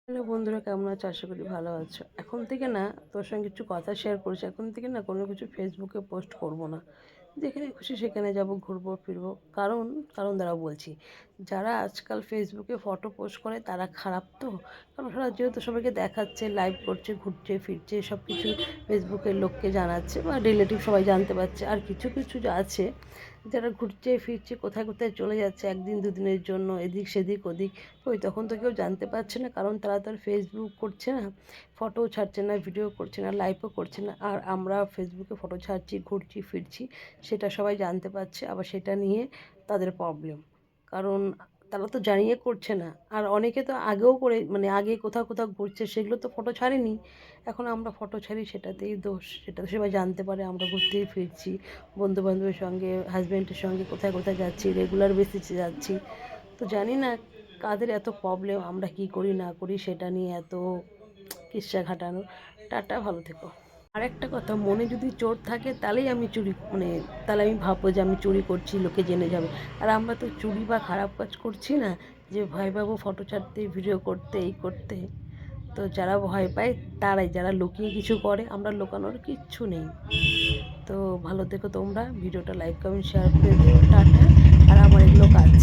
Hello বন্ধুরা, কেমন আছো? আশা করি ভালো আছো। এখন থেকে না তোর সঙ্গে কিছু কথা শেয়ার করছি। এখন থেকে না কোনো কিছু ফেসবুকে পোস্ট করব না। যেখানে খুশি সেখানে যাব, ঘুরবো ফিরবো। কারণ দ্বারা বলছি, যারা আজকাল ফেসবুকে ফটো পোস্ট করে তারা খারাপ তো। কারণ ওরা যেহেতু সবাইকে দেখাচ্ছে, লাইভ করছে, ঘুরছে ফিরছে, সব কিছু ফেসবুকের লোককে জানাচ্ছে বা রিলেটিভ সবাই জানতে পারছে। আর কিছু কিছু যা আছে যারা ঘুরছে ফিরছে, কোথায় কোথায় চলে যাচ্ছে একদিন দুদিনের জন্য, এদিক সেদিক ওদিক, ওই তখন তো কেউ জানতে পারছে না। কারণ তারা তো আর ফেসবুক করছে না, ফটো ছাড়ছে না, ভিডিও করছে না, লাইভও করছে না। আর আমরা ফেসবুকে ফটো ছাড়ছি, ঘুরছি ফিরছি, সেটা সবাই জানতে পারছে। আবার সেটা নিয়ে তাদের প্রবলেম, কারণ তারা তো জানিয়ে করছে না। আর অনেকে তো আগেও করে, মানে আগে কোথাও কোথাও ঘুরছে, সেগুলো তো ফটো ছাড়েনি। এখন আমরা ফটো ছাড়ি, সেটাতেই দোষ। সেটা তো সবাই জানতে পারে আমরা ঘুরতেই ফিরছি, বন্ধুবান্ধবের সঙ্গে, হাজব্যান্ডের সঙ্গে কোথায় কোথায় যাচ্ছি, রেগুলার বেসিসে যাচ্ছি। তো জানি না কাদের এত প্রবলেম, আমরা কি করি না করি সেটা নিয়ে এত কিস্সা ঘাটানো। টাটা, ভালো থেকো। আরেকটা কথা, মনে যদি চোর থাকে তাহলেই আমি চুরি, মানে তাহলে আমি ভাববো যে আমি চুরি করছি, লোকে জেনে যাবে। আর আমরা তো চুরি বা খারাপ কাজ করছি না, যে ভয় পাবো ফটো ছাড়তে, ভিডিও করতে, এই করতে। তো যারা ভয় পায় তারাই, যারা লুকিয়ে কিছু করে, আমরা লুকানোর কিচ্ছু নেই। তো ভালো থেকো তোমরা, ভিডিওটা লাইক কমেন্ট শেয়ার করে দিও। টাটা। আর আমার এগুলো কাজ।